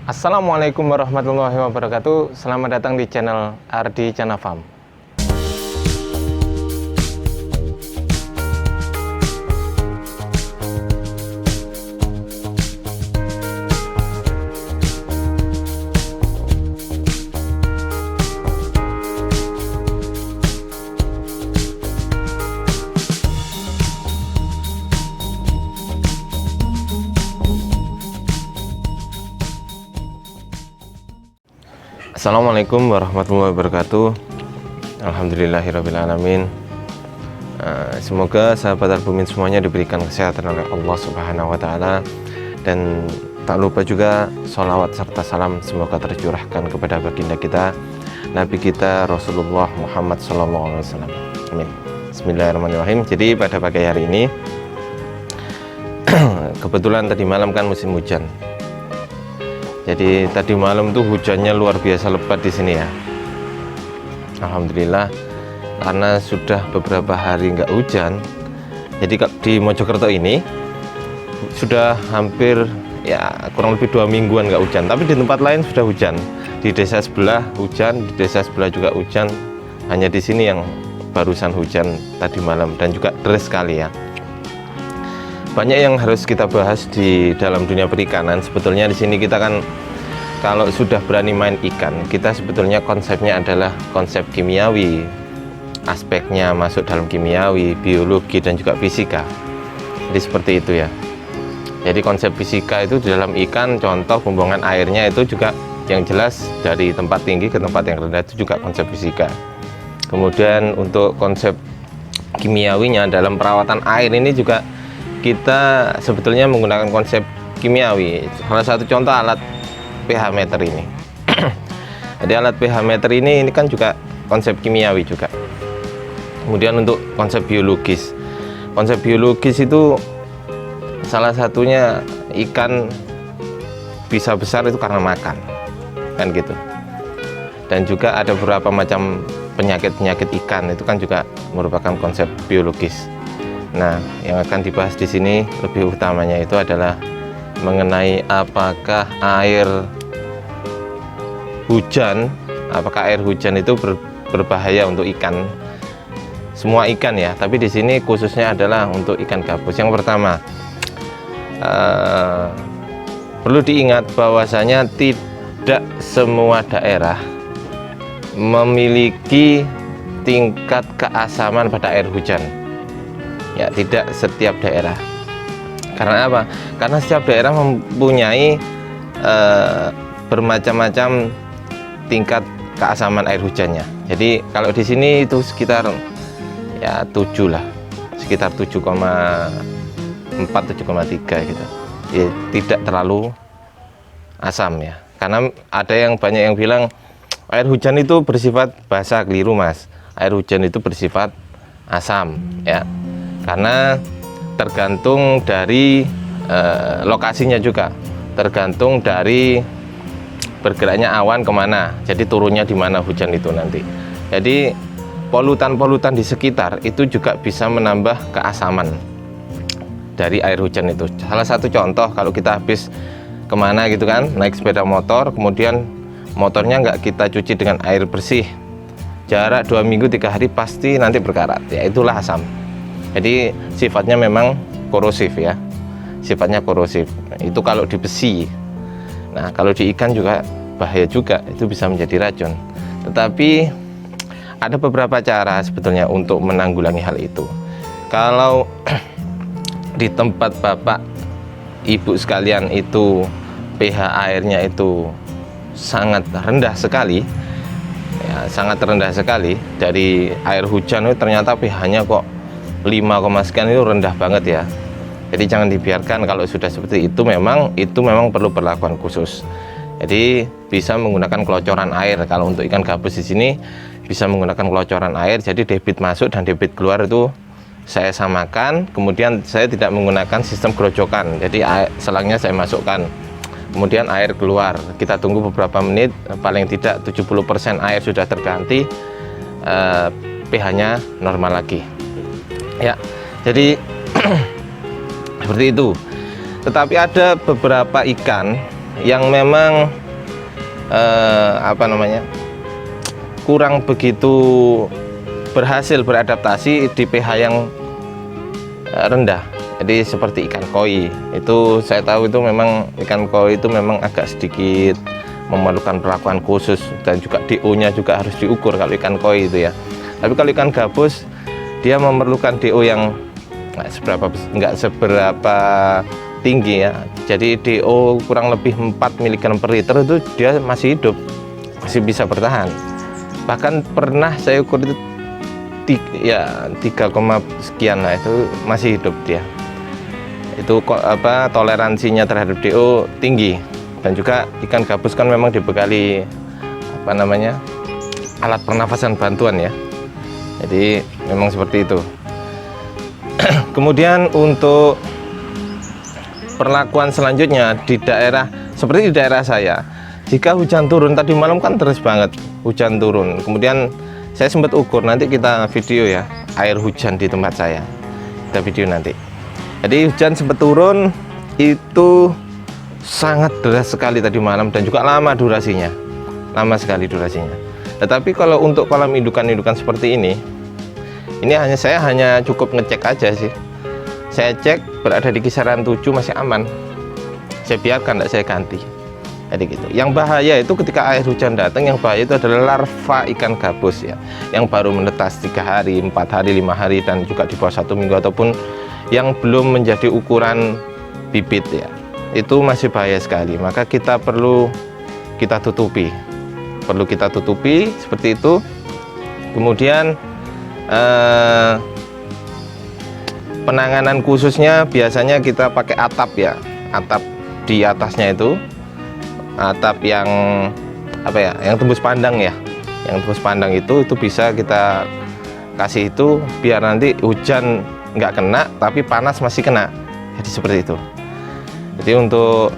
Assalamualaikum warahmatullahi wabarakatuh. Selamat datang di channel Ardi Chana Farm. Assalamualaikum warahmatullahi wabarakatuh. Alhamdulillahirrabbilalamin. Semoga sahabat Al-Bumin semuanya diberikan kesehatan oleh Allah Subhanahu wa Ta'ala. Dan tak lupa juga sholawat serta salam semoga tercurahkan kepada baginda kita, Nabi kita Rasulullah Muhammad SAW. Amin. Bismillahirrahmanirrahim. Jadi pada pagi hari ini kebetulan tadi malam kan musim hujan. Jadi tadi malam tuh hujannya luar biasa lebat di sini ya. Alhamdulillah, karena sudah beberapa hari nggak hujan. Jadi di Mojokerto ini sudah hampir ya kurang lebih 2 mingguan nggak hujan. Tapi di tempat lain sudah hujan. Di desa sebelah hujan, di desa sebelah juga hujan. Hanya di sini yang barusan hujan tadi malam dan juga deras sekali ya. Banyak yang harus kita bahas di dalam dunia perikanan. Sebetulnya di sini kita kan kalau sudah berani main ikan, kita sebetulnya konsepnya adalah konsep kimiawi. Aspeknya masuk dalam kimiawi, biologi dan juga fisika. Jadi seperti itu ya. Jadi konsep fisika itu di dalam ikan, contoh pembuangan airnya itu juga yang jelas dari tempat tinggi ke tempat yang rendah, itu juga konsep fisika. Kemudian untuk konsep kimiawinya dalam perawatan air ini juga kita sebetulnya menggunakan konsep kimiawi. Salah satu contoh alat pH meter ini. Jadi alat pH meter ini kan juga konsep kimiawi juga. Kemudian untuk konsep biologis. Konsep biologis itu salah satunya ikan bisa besar itu karena makan. Kan gitu. Dan juga ada beberapa macam penyakit-penyakit ikan itu kan juga merupakan konsep biologis. Nah, yang akan dibahas di sini lebih utamanya itu adalah mengenai apakah air hujan itu berbahaya untuk ikan. Semua ikan ya, tapi di sini khususnya adalah untuk ikan gabus. Yang pertama, perlu diingat bahwasanya tidak semua daerah memiliki tingkat keasaman pada air hujan. Ya, tidak setiap daerah. Karena apa? Karena setiap daerah mempunyai bermacam-macam tingkat keasaman air hujannya. Jadi kalau di sini itu sekitar ya 7 lah. Sekitar 7,4 7,3 gitu. Ya, tidak terlalu asam ya. Karena ada yang banyak yang bilang air hujan itu bersifat basa, keliru Mas. Air hujan itu bersifat asam ya. Karena tergantung dari lokasinya juga, tergantung dari bergeraknya awan kemana, jadi turunnya di mana hujan itu nanti. Jadi polutan-polutan di sekitar itu juga bisa menambah keasaman dari air hujan itu. Salah satu contoh, kalau kita habis kemana gitu kan, naik sepeda motor, kemudian motornya nggak kita cuci dengan air bersih, jarak 2 minggu 3 hari pasti nanti berkarat, ya itulah asam. Jadi sifatnya memang korosif ya, sifatnya korosif. Itu kalau di besi. Nah kalau di ikan juga bahaya juga, itu bisa menjadi racun. Tetapi ada beberapa cara sebetulnya untuk menanggulangi hal itu. Kalau di tempat bapak ibu sekalian itu pH airnya itu sangat rendah sekali, ya, sangat rendah sekali. Dari air hujan itu ternyata pH-nya kok 5, sekian, itu rendah banget ya. Jadi jangan dibiarkan. Kalau sudah seperti itu memang perlu perlakuan khusus. Jadi bisa menggunakan kelocoran air. Kalau untuk ikan gabus di sini bisa menggunakan kelocoran air. Jadi debit masuk dan debit keluar itu saya samakan. Kemudian saya tidak menggunakan sistem gerojokan. Jadi selangnya saya masukkan, kemudian air keluar. Kita tunggu beberapa menit, paling tidak 70% air sudah terganti, pH-nya normal lagi. Ya, jadi seperti itu. Tetapi ada beberapa ikan yang memang kurang begitu berhasil beradaptasi di pH yang rendah. Jadi seperti ikan koi, itu saya tahu itu memang ikan koi itu memang agak sedikit memerlukan perlakuan khusus, dan juga DO-nya juga harus diukur kalau ikan koi itu ya. Tapi kalau ikan gabus dia memerlukan DO yang nggak seberapa tinggi ya. Jadi DO kurang lebih 4 mg per liter itu dia masih hidup, masih bisa bertahan. Bahkan pernah saya ukur itu 3, sekian lah, itu masih hidup dia. Itu toleransinya terhadap DO tinggi. Dan juga ikan gabus kan memang dibekali alat pernafasan bantuan ya. Jadi memang seperti itu. Kemudian untuk perlakuan selanjutnya di daerah seperti di daerah saya, jika hujan turun, tadi malam kan deras banget hujan turun, kemudian saya sempat ukur, nanti kita video ya air hujan di tempat saya, kita video nanti. Jadi hujan sempat turun itu sangat deras sekali tadi malam, dan juga lama durasinya, lama sekali durasinya. Tetapi kalau untuk kolam indukan seperti ini saya hanya cukup ngecek aja sih. Saya cek berada di kisaran 7 masih aman, saya biarkan, tidak saya ganti. Jadi gitu. Yang bahaya itu ketika air hujan datang, yang bahaya itu adalah larva ikan gabus ya, yang baru menetas 3 hari, 4 hari, 5 hari, dan juga di bawah 1 minggu, ataupun yang belum menjadi ukuran bibit ya. Itu masih bahaya sekali, maka kita perlu kita tutupi, seperti itu. Kemudian penanganan khususnya biasanya kita pakai atap ya, atap di atasnya itu atap yang yang tembus pandang ya, yang tembus pandang itu bisa kita kasih itu, biar nanti hujan nggak kena tapi panas masih kena. Jadi seperti itu. Jadi untuk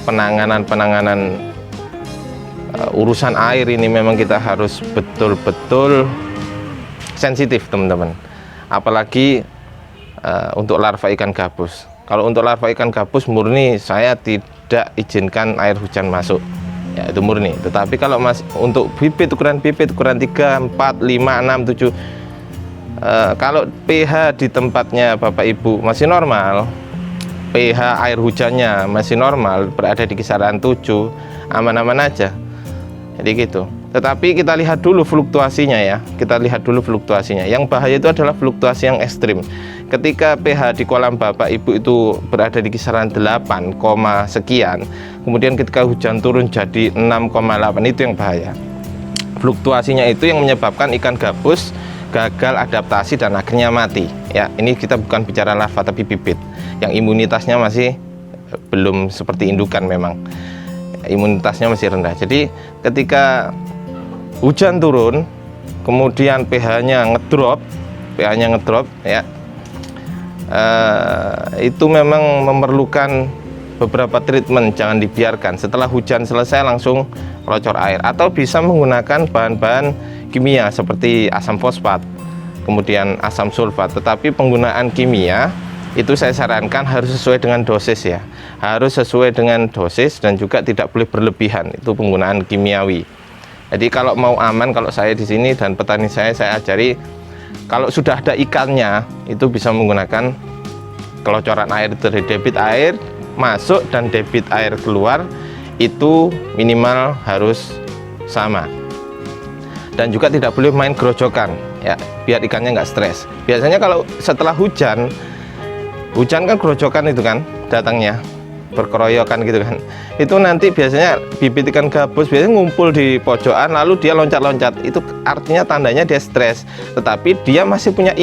penanganan urusan air ini memang kita harus betul-betul sensitif teman-teman, apalagi untuk larva ikan gabus. Kalau untuk larva ikan gabus murni saya tidak izinkan air hujan masuk ya, itu murni. Tetapi kalau untuk bibit, ukuran 3, 4, 5, 6, 7, kalau pH di tempatnya Bapak Ibu masih normal, pH air hujannya masih normal, berada di kisaran 7, aman-aman aja. Jadi gitu. Tetapi kita lihat dulu fluktuasinya ya, yang bahaya itu adalah fluktuasi yang ekstrim. Ketika pH di kolam Bapak Ibu itu berada di kisaran 8, sekian, kemudian ketika hujan turun jadi 6,8, itu yang bahaya. Fluktuasinya itu yang menyebabkan ikan gabus gagal adaptasi dan akhirnya mati ya. Ini kita bukan bicara larva tapi bibit yang imunitasnya masih belum seperti indukan, memang imunitasnya masih rendah. Jadi ketika hujan turun kemudian pH-nya ngedrop ya, itu memang memerlukan beberapa treatment. Jangan dibiarkan setelah hujan selesai langsung kelocor air, atau bisa menggunakan bahan-bahan kimia seperti asam fosfat, kemudian asam sulfat. Tetapi penggunaan kimia itu saya sarankan harus sesuai dengan dosis ya, harus sesuai dengan dosis, dan juga tidak boleh berlebihan itu penggunaan kimiawi. Jadi kalau mau aman, kalau saya di sini dan petani saya ajari, kalau sudah ada ikannya itu bisa menggunakan kelocoran air dari debit air masuk dan debit air keluar itu minimal harus sama. Dan juga tidak boleh main gerojokan ya, biar ikannya nggak stres. Biasanya kalau setelah hujan kan gerojokan itu kan datangnya berkeroyokan gitu kan, itu nanti biasanya bibit ikan gabus biasanya ngumpul di pojokan lalu dia loncat-loncat, itu artinya tandanya dia stres. Tetapi dia masih punya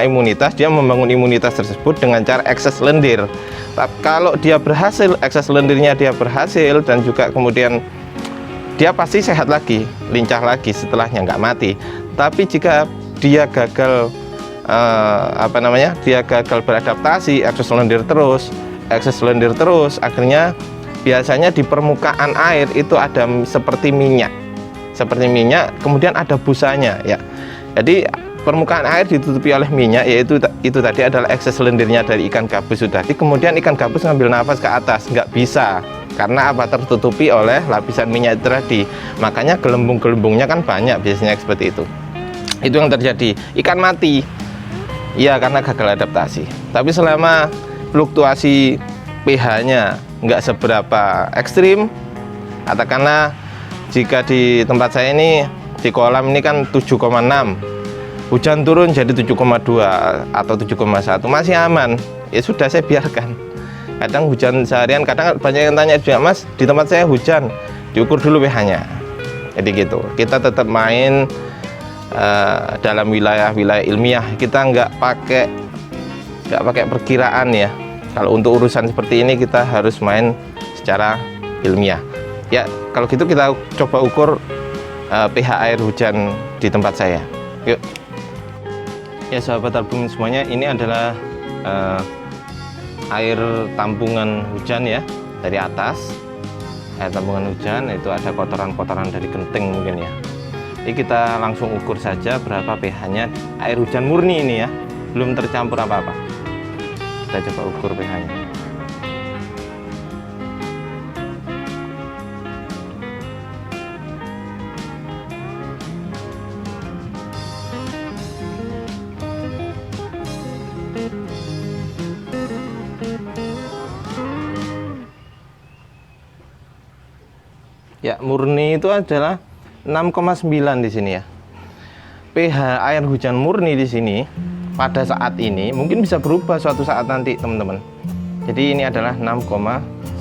imunitas, dia membangun imunitas tersebut dengan cara ekses lendir. Tapi kalau dia berhasil, ekses lendirnya dia berhasil, dan juga kemudian dia pasti sehat lagi, lincah lagi setelahnya, nggak mati. Tapi jika dia gagal dia gagal beradaptasi, ekses lendir terus, akhirnya biasanya di permukaan air itu ada seperti minyak, kemudian ada busanya ya. Jadi permukaan air ditutupi oleh minyak, yaitu itu tadi adalah ekses lendirnya dari ikan gabus sudah. Kemudian ikan gabus ngambil nafas ke atas, nggak bisa, karena apa? Tertutupi oleh lapisan minyak itu tadi. Makanya gelembung-gelembungnya kan banyak biasanya seperti itu. Itu yang terjadi. Ikan mati, iya, karena gagal adaptasi. Tapi selama fluktuasi pH-nya nggak seberapa ekstrim, katakanlah jika di tempat saya ini, di kolam ini kan 7,6, hujan turun jadi 7,2 atau 7,1, masih aman, ya sudah saya biarkan. Kadang hujan seharian, kadang banyak yang tanya juga, Mas, di tempat saya hujan, diukur dulu pH-nya. Jadi gitu, kita tetap main dalam wilayah-wilayah ilmiah, kita nggak pakai perkiraan ya. Kalau untuk urusan seperti ini kita harus main secara ilmiah. Ya, kalau gitu kita coba ukur pH air hujan di tempat saya. Yuk. Ya sahabat album semuanya, ini adalah air tampungan hujan ya, dari atas. Air tampungan hujan itu ada kotoran-kotoran dari genting mungkin ya. Jadi kita langsung ukur saja berapa pH-nya air hujan murni ini ya, belum tercampur apa-apa. Kita coba ukur pH-nya. Ya, murni itu adalah 6,9 di sini ya. pH air hujan murni di sini pada saat ini mungkin bisa berubah suatu saat nanti, teman-teman. Jadi ini adalah 6,9.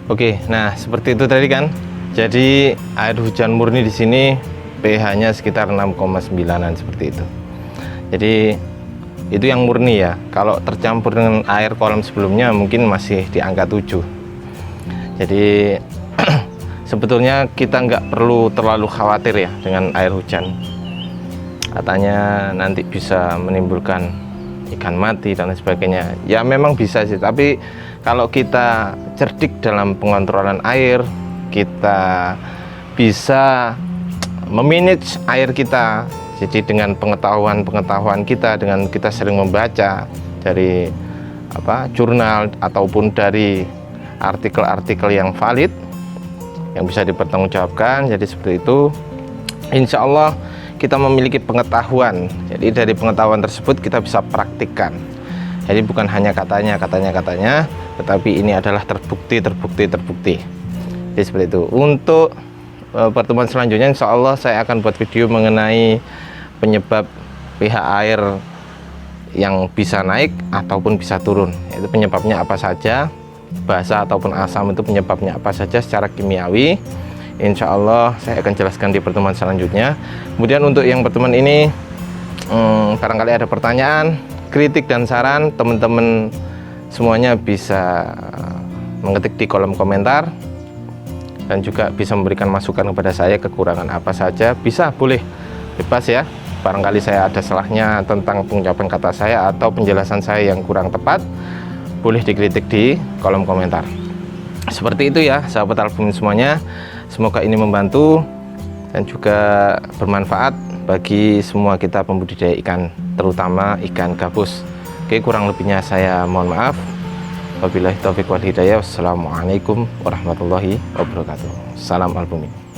Oke, nah seperti itu tadi kan. Jadi air hujan murni di sini pH-nya sekitar 6,9-an seperti itu. Jadi itu yang murni ya. Kalau tercampur dengan air kolam sebelumnya mungkin masih di angka 7. Jadi sebetulnya kita nggak perlu terlalu khawatir ya dengan air hujan. Katanya nanti bisa menimbulkan ikan mati dan lain sebagainya. Ya memang bisa sih, tapi kalau kita cerdik dalam pengontrolan air, kita bisa memanage air kita. Jadi dengan pengetahuan kita, dengan kita sering membaca dari jurnal ataupun dari artikel-artikel yang valid yang bisa dipertanggungjawabkan. Jadi seperti itu, insya Allah kita memiliki pengetahuan. Jadi dari pengetahuan tersebut kita bisa praktikkan. Jadi bukan hanya katanya, tetapi ini adalah terbukti. Jadi seperti itu. Untuk pertemuan selanjutnya insya Allah saya akan buat video mengenai penyebab pH air yang bisa naik ataupun bisa turun. Itu penyebabnya apa saja, basa ataupun asam itu penyebabnya apa saja secara kimiawi. Insya Allah saya akan jelaskan di pertemuan selanjutnya. Kemudian untuk yang pertemuan ini barangkali ada pertanyaan, kritik dan saran, teman-teman semuanya bisa mengetik di kolom komentar dan juga bisa memberikan masukan kepada saya, kekurangan apa saja bisa, boleh, bebas ya. Barangkali saya ada salahnya tentang pengucapan kata saya atau penjelasan saya yang kurang tepat, boleh dikritik di kolom komentar. Seperti itu ya sahabat album semuanya. Semoga ini membantu dan juga bermanfaat bagi semua kita pembudidaya ikan, terutama ikan gabus. Oke, kurang lebihnya saya mohon maaf. Wabillahi taufiq wal hidayah. Wassalamualaikum warahmatullahi wabarakatuh. Salam albumi.